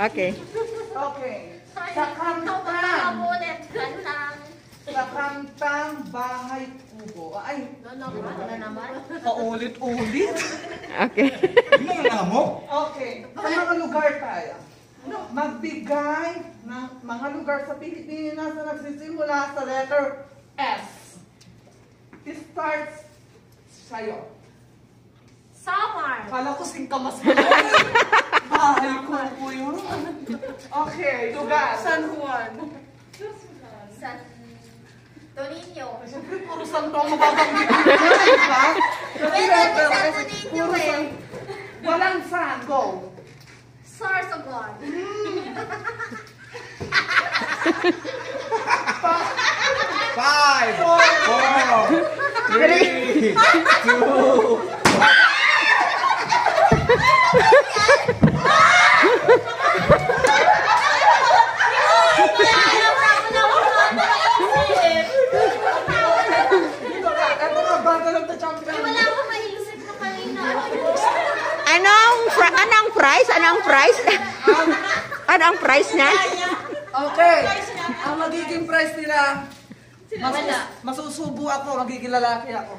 Okay. Okay. Sa kantang. Sa kantang Bahay Kubo. Ay. Paulit-ulit. Okay. Okay. Sa mga lugar tayo. Magbigay ng mga lugar sa Pilipinas na nagsisimula sa letter S. It starts sa'yo. Samar. Kala ko singkamas mo. Bahay Kubo yun. Okay, lugar. San Juan. San Tonino. Siyempre, puro santo ang mababanggit ko. Diba? Pero San Tonino eh. Walang san. Go. Sorsogon. 5, 4, 3, 2, Anong price? Anong price niya? Okay. Ang magiging price nila, masusubo ako, magiging lalaki ako.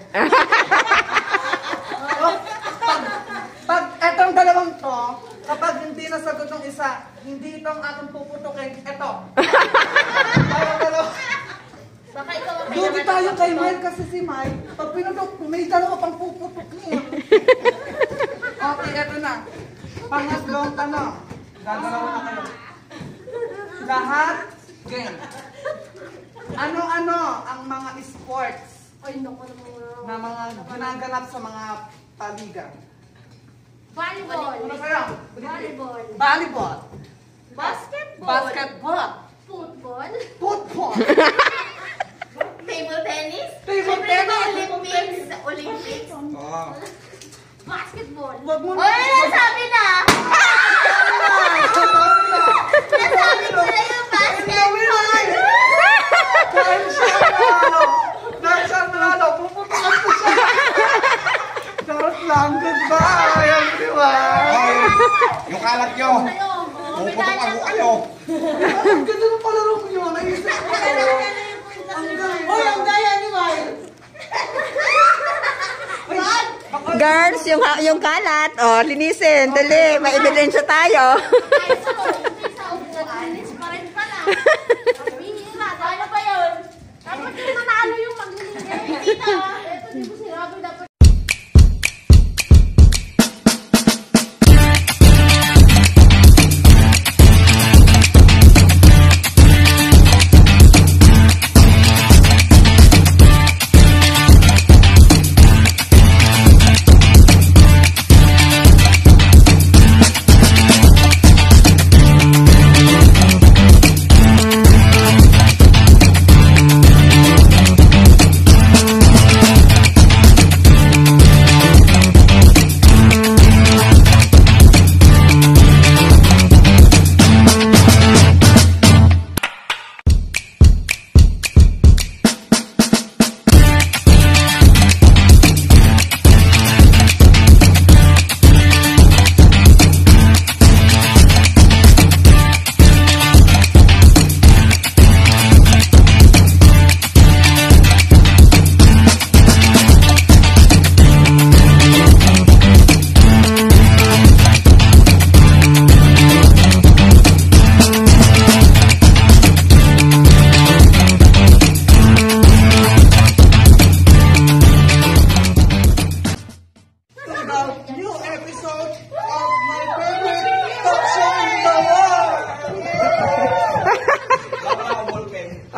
Pag etong dalawang to, kapag hindi nasagot ng isa, hindi itong aking puputukin, eto. Baka ikaw ang Dugi tayo kay Mike kasi si Mike, pag pinutok, may dalawa pang puputok niya. Okay, eto na. Pangatlong tanong. Gagalawa na kayo. Lahat, game. Ano-ano ang mga sports na mga ginaganap sa mga paligan? Volleyball. Ano kayo? Volleyball. Volleyball. Basketball. Basketball. Football. Football. Table tennis. Table tennis. Olympics. Basketball. Wag mo na. Oy, nasabi na! Nasabi ko na yung basketball! Dahil siya nalo, puputukan ko siya. Charot lang, goodbye, everyone. yung kalat nyo. Puputok ako kayo. Ang ganda ng palaro nyo, naisip ko. Hoy, ang gaya ni Mike. Girls, yung kalat. Oh, linisin. Dali, may ebidensya tayo. Ano ba yun? Dapat yung manalo yung maglilinis. Hindi na. Ito, di ko sinabi dapat.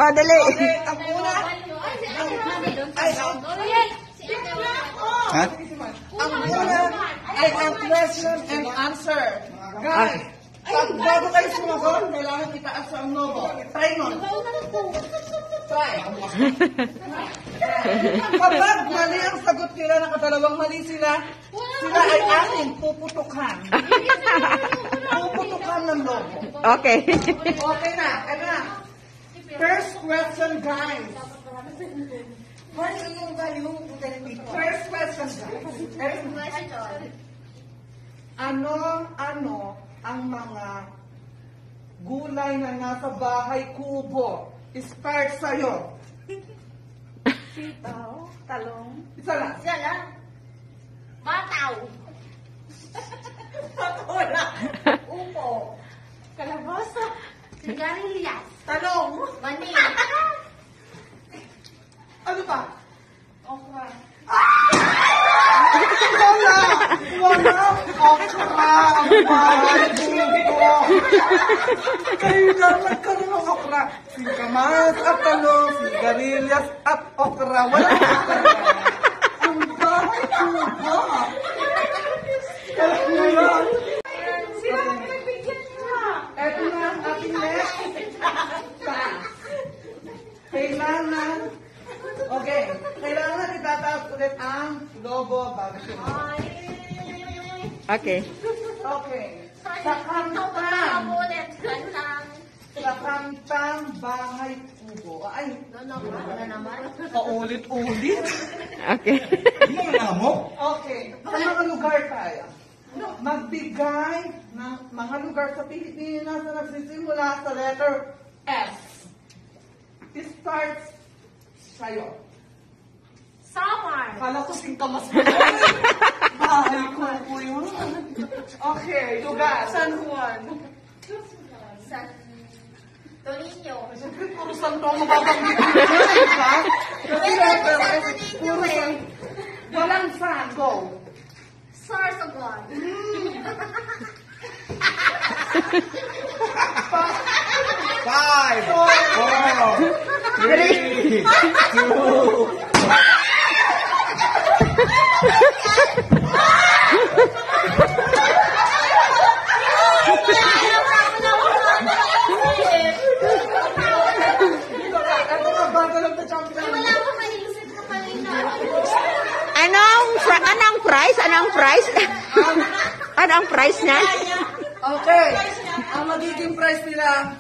Oh, dali. Okay, ang una. Ha? Ang una ay ang question and answer. Guys, pag bago kayo sumagot, kailangan itaas ang logo. Try nun. Try. Kapag mali ang sagot nila, nakadalawang mali sila, sila ay ating puputukan. Puputukan ng logo. Okay. Okay na, ano na. First question, guys. First question, guys. Ano ang mga gulay na nasa bahay kubo. Start sa'yo. Sitaw, talong. Isa lang. Siya lang. Bataw. Patola. Upo. Kalabasa. Sigarilyas. Talong. Mani. Ano pa? Okra. Wala! Wala! Okra! Ang bahay kubo! Kailangan nagkaroon ng okra. Singkamas at talong, sigarilyas at okra. Wala okra. Ang bahay kubo! Kailangan. Sila ang nagbigyan niya. Eto na ang ating next task. Kailangan, okay, kailangan itataas ulit ang lobo bago siya. Okay. Okay. Sa kantang, sa kantang bahay kubo. Ay, paulit-ulit. Okay. Ano ang alam mo? Okay. Sa mga lugar tayo. Magbigay ng mga lugar sa Pilipinas na nagsisimula sa letter S. It starts sa'yo. Samar. Kala ko singkamas mo. Bahay ko yun. Okay, lugar. San Juan. San Torino. Siyempre, puro santo ang mababanggit mo. Diba? Kasi letter S, puro san. Walang san. Go. Sorsogon. Five, four, three, two, Ito nga, Battle of the Champions. Wala ko maisip ko pala yun. Anong price? Anong price? Anong price na? Okay. Ang magiging price nila,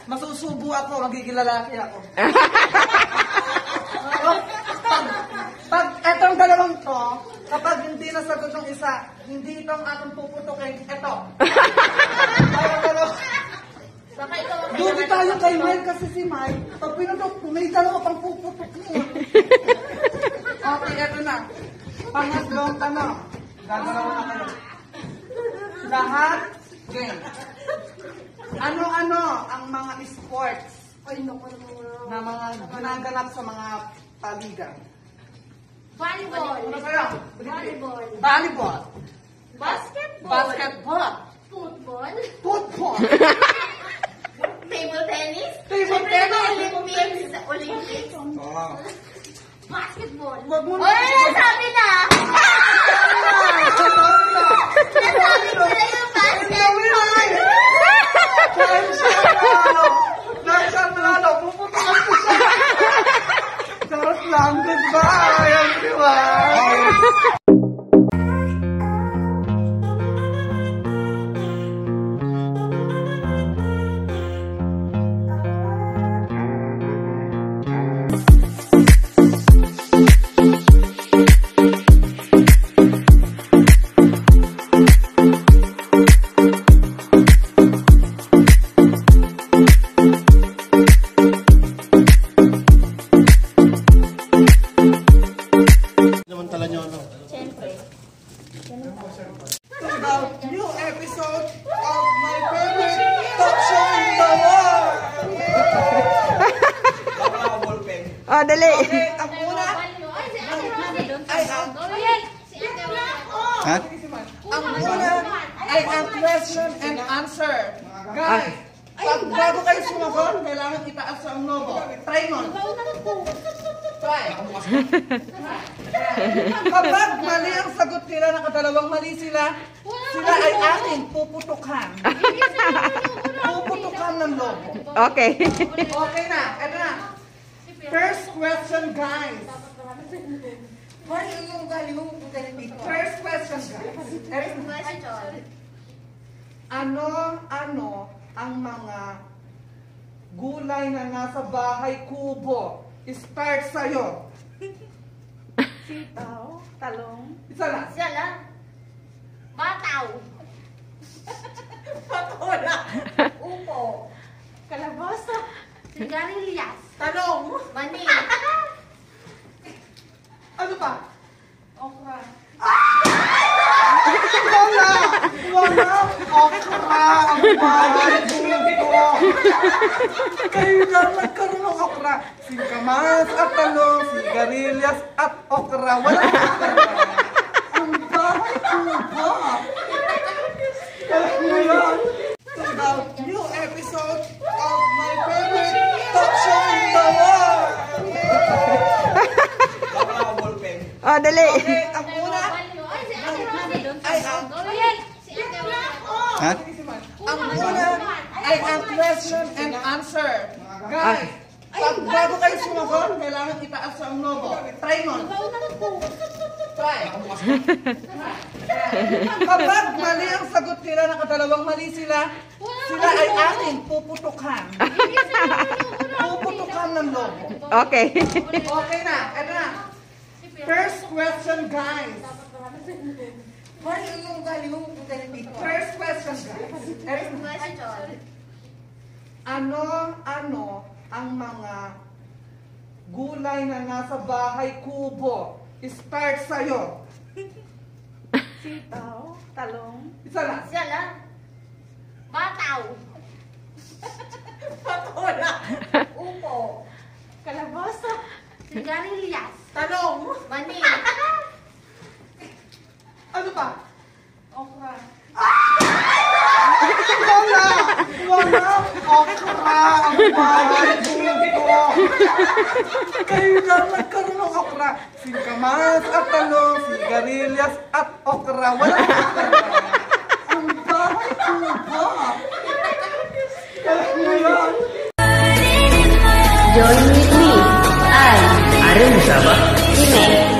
masusubo ako, magiging lalaki ako. Pag etong dalawang to, kapag hindi nasagot ng isa, hindi itong atong puputukin, eto. Kaya dalawa. Baka ikaw ang Dugi tayo kay Mel kasi si Mike, pag pinutok, may dalawa pang puputok niya. Okay, eto na. Pangatlong tanong. Gagalawa na kayo. Lahat, game. Ano-ano ang mga sports na mga ginaganap sa mga paligan? Volleyball. Ano kayo? Volleyball. Volleyball. Basketball. Basketball. Football. Football. Table tennis. Table tennis. Olympics. Olympics. Oo. Basketball. Wag mo na. Oy, nasabi na! Nasabi ko na yung basketball! Dahil siya nalalo, puputukan ko siya. Charot lang, goodbye, everyone. Samantala nyo, ano? Siyempre. About new episode of my favorite talk show in the world. Baka ako ballpen. Oh, dali. Okay, ang una, Ha? ang una ay ang question and answer. Guys, pag bago kayo sumagot, kailangan itaas ang lobo. Try mo. Try. Kapag mali ang sagot nila, nakadalawang mali sila, sila ay ating puputukan. Puputukan ng lobo. Okay. Okay na, eto na. First question, guys. First question, guys. Ano ang mga gulay na nasa bahay kubo? Start sa'yo. Sitaw, talong. Isa lang. Siya lang. Bataw. Patola. Upo. Kalabosa. Sigarilyas. Talong. Mani. Ano pa? Okra. Wala! Wala! Okra! Ang bahay ko! Kayo lang nagkaroon ng okra. Singkamas at talong, sigarilyas at okra. Wala okra. Ang bahay ko ba? Alam mo yan? To the new episode of my favorite talk show in the world! Oh, dali. Okay, ang una Ha? ang una ay ang question and answer. Guys, pag bago kayo sumagot, kailangan itaas ang logo. Try mo. Try. Kapag mali ang sagot nila, nakadalawang mali sila, sila ay ating puputukan. Puputukan ng logo. Okay. Okay na, eto na. First question, guys. First question, guys. Ano ang mga gulay na nasa bahay kubo? Start sa'yo. Sitaw. Talong. Isa lang. Siya lang. Bataw. Patola. Upo. Kalabosa. Sigarilyas. Talong. Mani. Ano pa? Okra. Wala! Wala! Okra! Ang bahay ko! Kayo lang nagkaroon ng okra. Singkamas at talong, sigarilyas at okra. Wala okra. Ang bahay ko ba? Alam mo yan? Join with me. Arun Sabah. Ine.